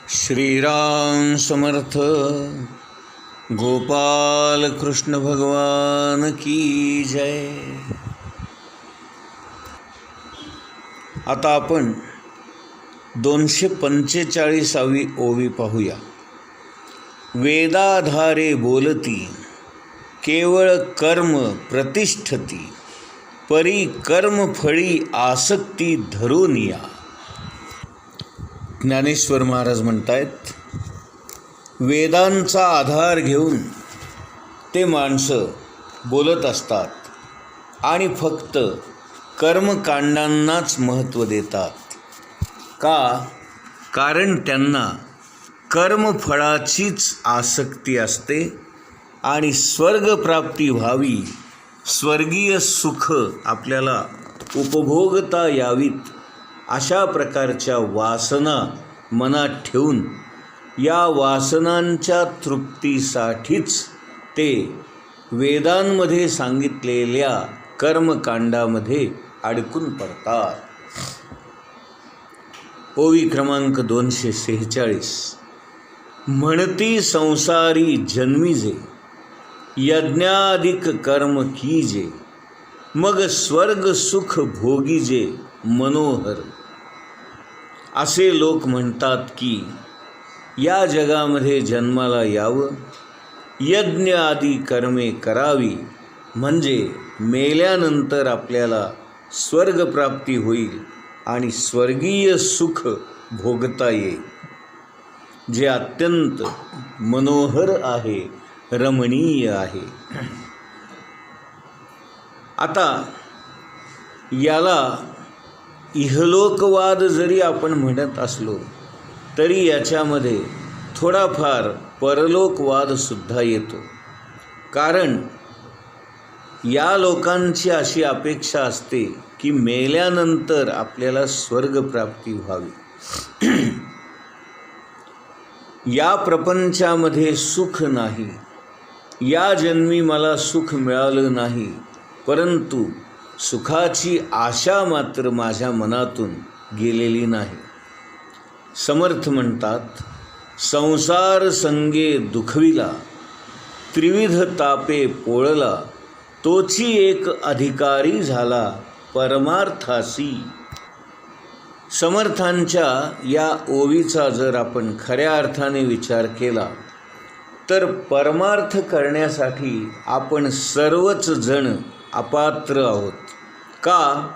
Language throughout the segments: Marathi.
श्रीराम समर्थ. गोपाल कृष्ण भगवान की जय. आता आपण 245वी ओवी पाहूया. वेदाधारे बोलती केवळ कर्म प्रतिष्ठती, परी कर्मफळी आसक्ती धरून या. ज्ञानेश्वर महाराज म्हणतायत, वेदांचा आधार घेऊन ते माणसं बोलत असतात आणि फक्त कर्मकांडांनाच महत्त्व देतात. का? कारण त्यांना कर्मफळाचीच आसक्ती असते आणि स्वर्गप्राप्ती व्हावी, स्वर्गीय सुख आपल्याला उपभोगता यावीत अशा प्रकारच्या वासना मनात ठेवून या वासनांच्या तृप्तीसाठीच ते वेदांमध्ये सांगितलेल्या कर्मकांडामध्ये अडकून पडतात. ओवी क्रमांक 246. म्हणती संसारी जन्मीजे, यज्ञाधिक कर्म कीजे, मग स्वर्ग सुख भोगीजे मनोहर. असे लोक म्हणतात की या जगामध्ये जन्माला यावं, यज्ञ आदी कर्मे करावी, म्हणजे मेल्यानंतर आपल्याला स्वर्गप्राप्ती होईल आणि स्वर्गीय सुख भोगता येईल, जे अत्यंत मनोहर आहे, रमणीय आहे. आता याला इहलोकवाद जरी आपण म्हणत असलो तरी याच्यामध्ये थोडाफार परलोकवादसुद्धा येतो. कारण या लोकांची अशी अपेक्षा असते की मेल्यानंतर आपल्याला स्वर्गप्राप्ती व्हावी. या प्रपंचामध्ये सुख नाही, या जन्मी मला सुख मिळालं नाही, परंतु सुखाची आशा मात्र माझ्या मनातून गेलेली नाही. समर्थ म्हणतात, संसार संगे दुखविला, त्रिविध तापे पोळला, तोची एक अधिकारी झाला परमार्थासी. समर्थांच्या या ओवीचा जर आपण खऱ्या अर्थाने विचार केला तर परमार्थ करण्यासाठी आपण सर्वच जण अपात्र आहोत. का?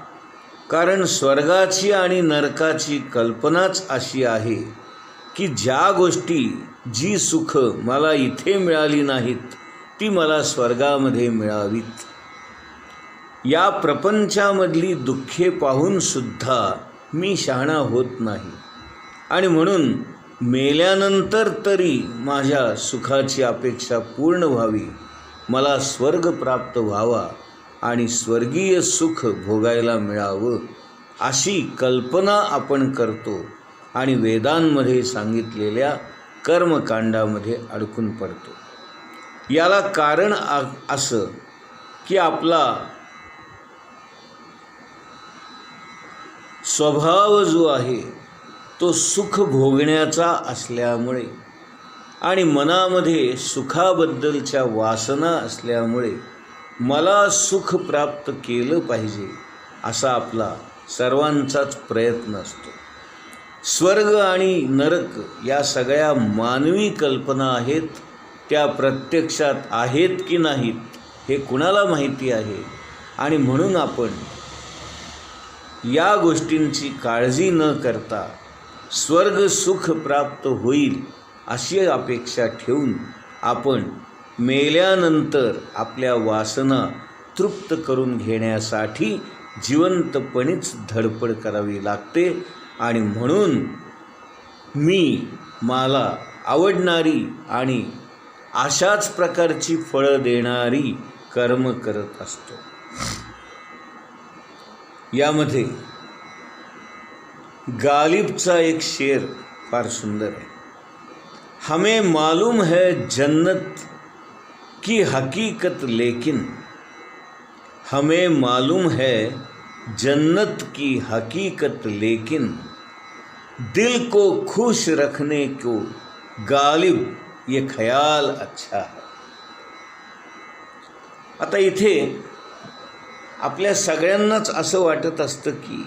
कारण स्वर्गाची आणि नरकाची कल्पनाच अशी आहे की ज्या गोष्टी, जी सुख मला इथे मिळाली नाहीत ती मला स्वर्गामध्ये मिळावीत. या प्रपंचामधली दुःखे पाहूनसुद्धा मी शहाणा होत नाही आणि म्हणून मेल्यानंतर तरी माझ्या सुखाची अपेक्षा पूर्ण व्हावी, मला स्वर्ग प्राप्त व्हावा आणि स्वर्गीय सुख भोगायला मिळावं, अशी कल्पना आपण करतो आणि वेदांमध्ये सांगितलेल्या कर्मकांडामध्ये अडकून पडतो. याला कारण असं की आपला स्वभाव जो आहे तो सुख भोगण्याचा असल्यामुळे आणि मनामध्ये सुखाबद्दलच्या वासना असल्यामुळे मला सुख प्राप्त केलं पाहिजे असा आपला सर्वांचाच प्रयत्न असतो. स्वर्ग आणि नरक या सगळ्या मानवी कल्पना आहेत, त्या प्रत्यक्षात आहेत की नाहीत हे कुणाला माहिती आहे. आणि म्हणून आपण या गोष्टींची काळजी न करता स्वर्ग सुख प्राप्त होईल अशी अपेक्षा ठेवून आपण मेल्यानंतर आपल्या वासना तृप्त करून घेण्यासाठी जिवंतपणीच धडपड करावी लागते. आणि म्हणून मला आवडणारी आणि अशाच प्रकारची फळं देणारी कर्म करत असतो. यामध्ये गालिबचा एक शेर फार सुंदर आहे. हमें मालूम है जन्नत की हकीकत, लेकिन हमें मालूम है जन्नत की हकीकत, लेकिन दिल को खुश रखने को गालिब ये ख्याल अच्छा है. आता इथे आपल्या सगळ्यांनाच असं वाटत असतं की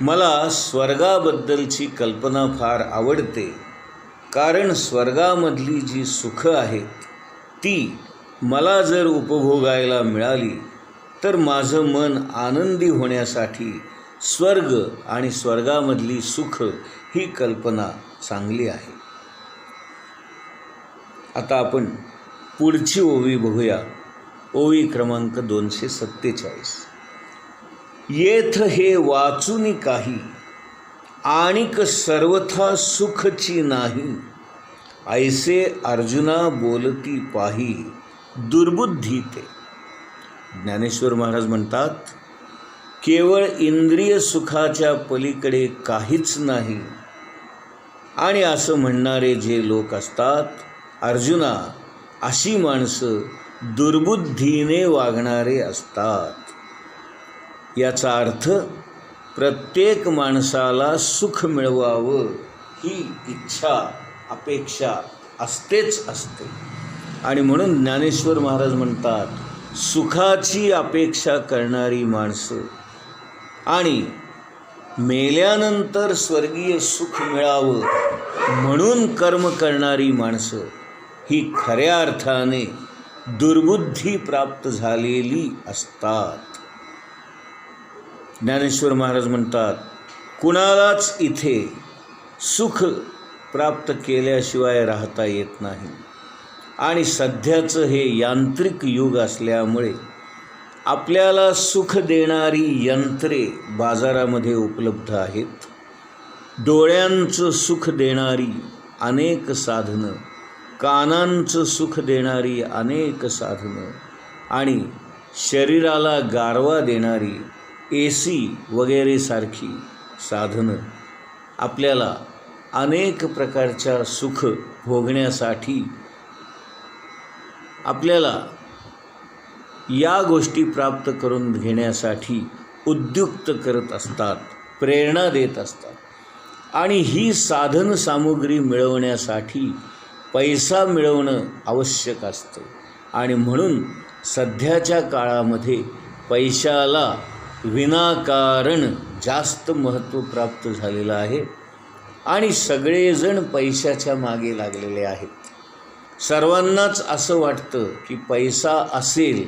मला स्वर्गाबद्दलची कल्पना फार आवडते, कारण स्वर्गामधली जी सुखं आहेत ती मला जर उपभोगायला मिळाली तर माझं मन आनंदी होण्यासाठी स्वर्ग आणि स्वर्गामधली सुख ही कल्पना चांगली आहे. आता आपण पुढची ओवी बघूया. ओवी क्रमांक 247. येथ हे वाचूनी काही आणिक सर्वथा सुखची नाही, ऐसे अर्जुना बोलती पाही दुर्बुद्धी ते. ज्ञानेश्वर महाराज म्हणतात, केवळ इंद्रिय सुखाच्या पलीकडे काहीच नाही आणि असं म्हणणारे जे लोक असतात, अर्जुना अशी माणसं दुर्बुद्धीने वागणारे असतात. याचा अर्थ प्रत्येक माणसाला सुख मिळवावं ही इच्छा अपेक्षा असतेच असते. आणि म्हणून ज्ञानेश्वर महाराज म्हणतात, सुखाची अपेक्षा करणारी माणसं आणि मेल्यानंतर स्वर्गीय सुख मिळावं म्हणून कर्म करणारी माणसं ही खऱ्या अर्थाने दुर्बुद्धी प्राप्त झालेली असतात. ज्ञानेश्वर महाराज म्हणतात, कुणालाच इथे सुख प्राप्त केल्याशिवाय राहता येत नाही आणि सध्याचं हे यांत्रिक युग असल्यामुळे आपल्याला सुख देणारी यंत्रे बाजारामध्ये उपलब्ध आहेत. डोळ्यांचं सुख देणारी अनेक साधनं, कानांचं सुख देणारी अनेक साधनं आणि शरीराला गारवा देणारी AC वगैरे सारखी साधनं आपल्याला अनेक प्रकारच्या सुख भोगण्यासाठी आपल्याला या गोष्टी प्राप्त करून घेण्यासाठी उद्युक्त करत असतात, प्रेरणा देत असतात. आणि ही साधन सामुग्री मिळवण्यासाठी पैसा मिळवणं आवश्यक असतं आणि म्हणून सध्याच्या काळामध्ये पैशाला विनाकारण जास्त महत्त्व प्राप्त झालेलं आहे आणि सगळेजण पैशाच्या मागे लागलेले आहेत. सर्वांनाच असं वाटतं की पैसा असेल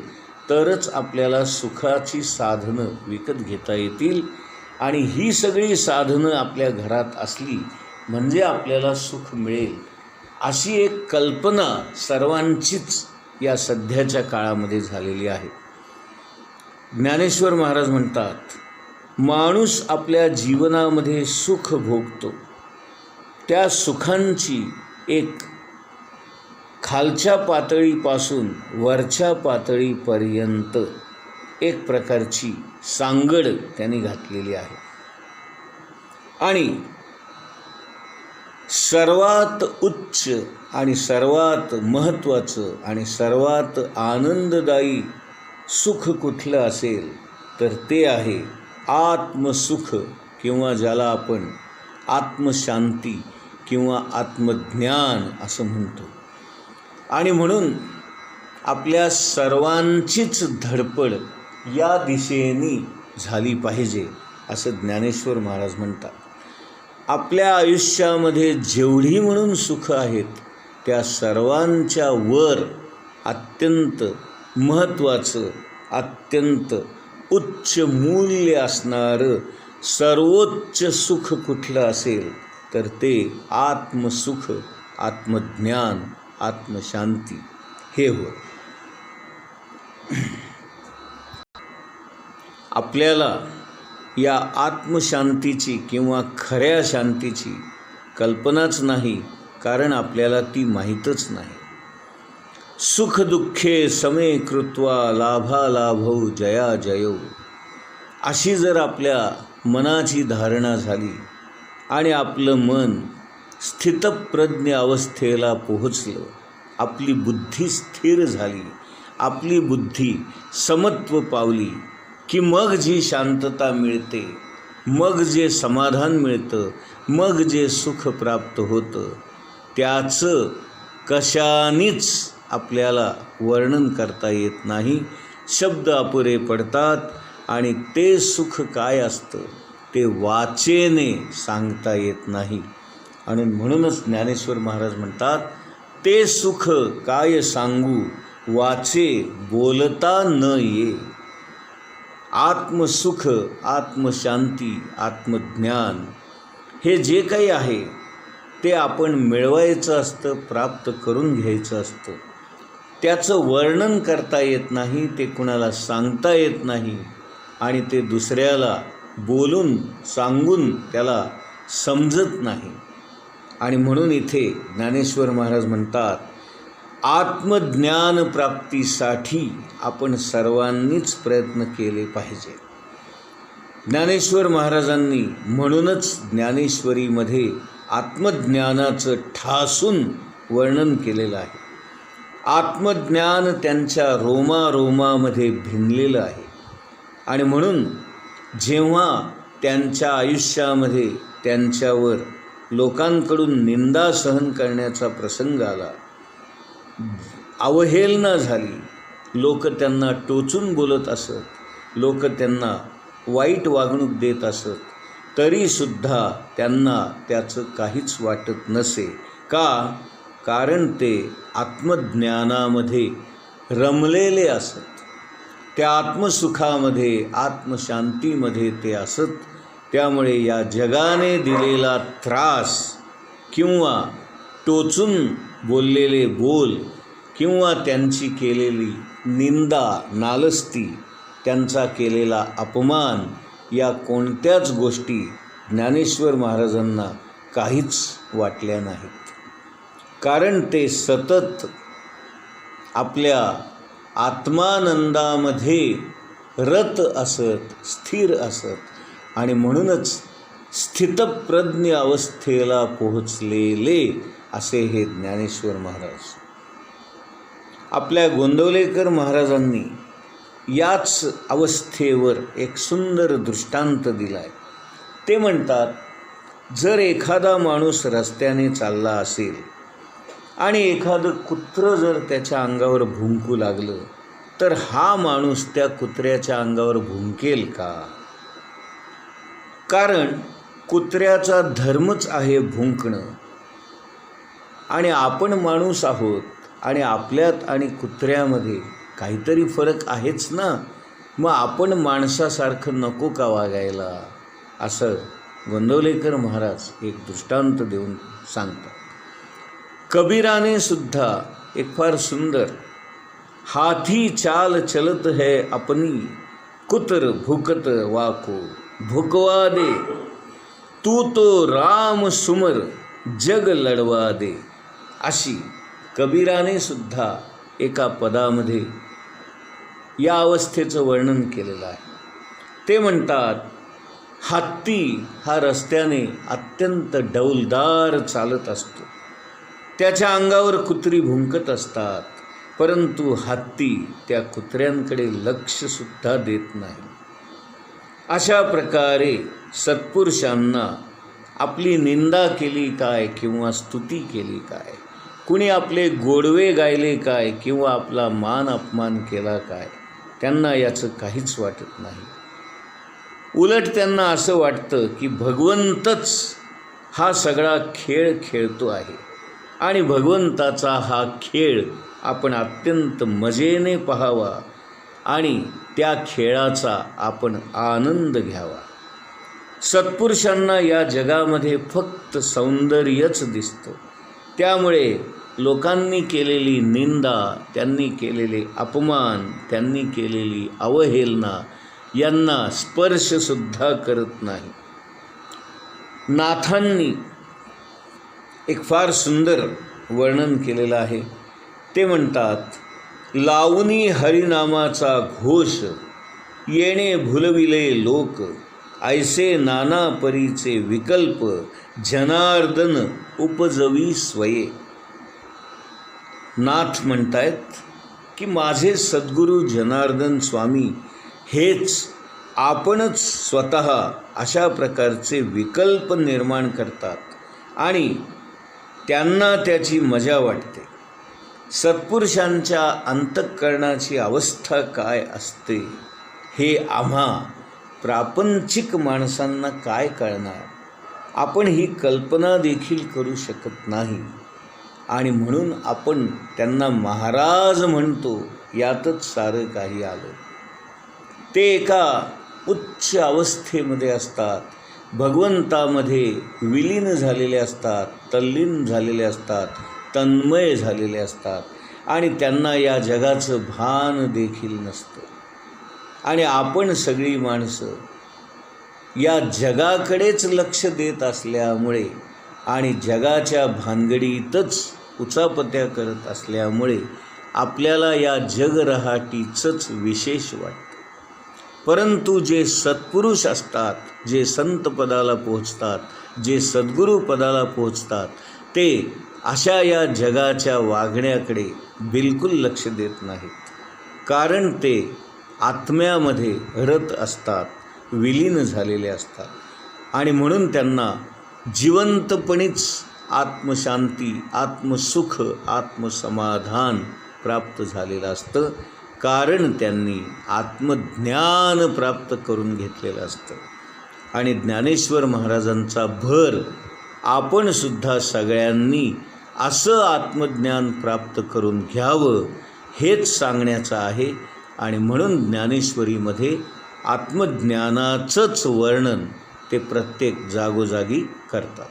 तरच आपल्याला सुखाची साधनं विकत घेता येतील आणि ही सगळी साधनं आपल्या घरात असली म्हणजे आपल्याला सुख मिळेल, अशी एक कल्पना सर्वांचीच या सध्याच्या काळामध्ये झालेली आहे. ज्ञानेश्वर महाराज म्हणतात, माणूस आपल्या जीवनामध्ये सुख भोगतो, त्या सुखांची एक खालच्या पातळीपासून वरच्या पातळीपर्यंत एक प्रकारची सांगड त्यांनी घातलेली आहे. आणि सर्वात उच्च आणि सर्वात महत्त्वाचं आणि सर्वात आनंददायी सुख कुठलं असेल तर ते आहे आत्मसुख, किंवा ज्याला आपण आत्मशांती किंवा आत्मज्ञान असं म्हणतो. आणि म्हणून आपल्या सर्वांचीच धडपड या दिशेने झाली पाहिजे असं ज्ञानेश्वर महाराज म्हणतात. आपल्या आयुष्यामध्ये जेवढी म्हणून सुख आहेत त्या सर्वांच्या वर अत्यंत महत्त्वाचं, अत्यंत उच्च मूल्य असणारं सर्वोच्च सुख कुठलं असेल तर ते आत्मसुख, आत्मज्ञान, आत्मशांती हे होय. आपल्याला या आत्मशांतीची किंवा खऱ्या शांतीची कल्पनाच नाही, कारण आपल्याला ती माहीतच नाही. सुख दुःखे समे कृत्वा लाभालाभौ जया जयो, अशी जर आपल्या मनाची धारणा झाली आणि आपलं मन स्थितप्रज्ञ अवस्थेला पोहोचलं, आपली बुद्धी स्थिर झाली, आपली बुद्धी समत्व पावली की मग जी शांतता मिळते, मग जे समाधान मिळतं, मग जे सुख प्राप्त होतं त्याचं कशानेच आपल्याला वर्णन करता येत नाही. शब्द अपुरे पडतात आणि ते सुख काय असतं ते वाचेने सांगता येत नाही. आणि म्हणूनच ज्ञानेश्वर महाराज म्हणतात, ते सुख काय सांगू वाचे बोलता न ये. आत्मसुख, आत्मशांती, आत्मज्ञान हे जे काही आहे ते आपण मिळवायचं असतं, प्राप्त करून घ्यायचं असतं. त्याचं वर्णन करता येत नाही, ते कुणाला सांगता येत नाही आणि ते दुसऱ्याला बोलून सांगून त्याला समजत नाही. आणि म्हणून इथे ज्ञानेश्वर महाराज म्हणतात, आत्मज्ञान प्राप्तीसाठी आपण सर्वांनीच प्रयत्न केले पाहिजे. ज्ञानेश्वर महाराजांनी म्हणूनच ज्ञानेश्वरीमध्ये आत्मज्ञानाचं ठासून वर्णन केलेलं आहे. आत्मज्ञान त्यांच्या रोमारोमामध्ये भिनलेलं आहे. आणि म्हणून जेव्हा त्यांच्या आयुष्यामध्ये त्यांच्यावर लोकांकडून निंदा सहन करण्याचा प्रसंग आला, अवहेलना झाली, लोक त्यांना टोचून बोलत असत, लोक त्यांना वाईट वागणूक देत असत, तरीसुद्धा त्यांना त्याचं काहीच वाटत नसे. का? कारण ते आत्मज्ञानामध्ये रमलेले असत, त्या आत्मसुखामध्ये, आत्मशांतीमध्ये ते असत. त्यामुळे या जगाने दिलेला त्रास किंवा टोचून बोललेले बोल किंवा त्यांची केलेली निंदा, नालस्ती, त्यांचा केलेला अपमान, या कोणत्याच गोष्टी ज्ञानेश्वर महाराजांना काहीच वाटल्या नाहीत. कारण ते सतत आपल्या आत्मानंदामध्ये रत असत, स्थिर असत. आणि म्हणूनच स्थितप्रज्ञ अवस्थेला पोहोचलेले असे हे ज्ञानेश्वर महाराज. आपल्या गोंदवलेकर महाराजांनी याच अवस्थेवर एक सुंदर दृष्टांत दिला आहे. ते म्हणतात, जर एखादा माणूस रस्त्याने चालला असेल आणि एखादं कुत्रं जर त्याच्या अंगावर भुंकू लागलं, तर हा माणूस त्या कुत्र्याच्या अंगावर भुंकेल का? कारण कुत्र्याचा धर्मच आहे भुंकणं. आणि आपण माणूस आहोत आणि आपल्यात आणि कुत्र्यामध्ये काहीतरी फरक आहेच ना. मग आपण माणसासारखं नको का वागायला? असं गोंदवलेकर महाराज एक दृष्टांत देऊन सांगतात. कबीराने सुद्धा एक फार सुंदर, हाथी चाल चलत है अपनी, कुतर भुकत वाको भुकवा दे, तू तो राम सुमर जग लढवा दे, अशी कबीराने सुद्धा एका पदामध्ये या अवस्थेचं वर्णन केलेलं आहे. ते म्हणतात, हत्ती हा रस्त्याने अत्यंत डौलदार चालत असतो, त्याच्या अंगावर कुत्री भुंकत असतात, परंतु हत्ती त्या कुत्र्यांकडे लक्षसुद्धा देत नाही. अशा प्रकारे सत्पुरुषांना आपली निंदा केली काय किंवा स्तुती केली काय, कुणी आपले गोडवे गायले काय किंवा आपला मान अपमान केला काय, त्यांना याचं काहीच वाटत नाही. उलट त्यांना असं वाटतं की भगवंतच हा सगळा खेळ खेळतो आहे आणि भगवंताचा हा खेळ आपण अत्यंत मजेने पाहावा आणि त्या खेळाचा आपण आनंद घ्यावा. सत्पुरुषांना या जगामध्ये फक्त सौंदर्यच दिसतं. त्यामुळे लोकांनी केलेली निंदा, त्यांनी केलेले अपमान, त्यांनी केलेली अवहेलना यांना स्पर्शसुद्धा करत नाही. नाथांनी एक फार सुंदर वर्णन केलेलं आहे. ते म्हणतात, लावणी हरिनामाचा घोष येणे भुलविले लोक, ऐसे नाना परीचे विकल्प जनार्दन उपजवी स्वये. नाथ म्हणतायत की माझे सद्गुरू जनार्दन स्वामी हेच आपणच स्वतः अशा प्रकारचे विकल्प निर्माण करतात आणि त्यांना त्याची मजा वाटते. सत्पुरुषांच्या अंतःकरणाची अवस्था काय असते हे आम्हा प्रापंचिक माणसांना काय कळणार. आपण ही कल्पना देखील करू शकत नाही आणि म्हणून आपण त्यांना महाराज म्हणतो. यातच सारं काही आलं. ते एका उच्च अवस्थेमध्ये असतात, भगवंतामध्ये विलीन झालेले असतात, तल्लीन झालेले असतात, तन्मय झालेले असतात आणि त्यांना या जगाचं भान देखील नसतं. आणि आपण सगळी माणसं या जगाकडेच लक्ष देत असल्यामुळे आणि जगाच्या भानगडीतच उचापत्या करत असल्यामुळे आपल्याला या जगरहाटीचंच विशेष वाटतं. परंतु जे सत्पुरुष असतात, जे संत पदाला पोहोचतात, जे सद्गुरू पदाला पोहोचतात, ते अशा या जगाच्या वागण्याकडे बिलकुल लक्ष देत नाहीत. कारण ते आत्म्यामध्ये रत असतात, विलीन झालेले असतात आणि म्हणून त्यांना जिवंतपणीच आत्मशांती, आत्मसुख, आत्मसमाधान प्राप्त झालेलं असतं. कारण त्यांनी आत्मज्ञान प्राप्त करून घेतलेलं असतं. आणि ज्ञानेश्वर महाराजांचा भर आपणसुद्धा सगळ्यांनी असं आत्मज्ञान प्राप्त करून घ्यावं हेच सांगण्याचं आहे. आणि म्हणून ज्ञानेश्वरीमध्ये आत्मज्ञानाचंच वर्णन ते प्रत्येक जागोजागी करतात.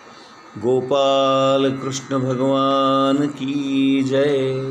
गोपाल कृष्ण भगवान की जय.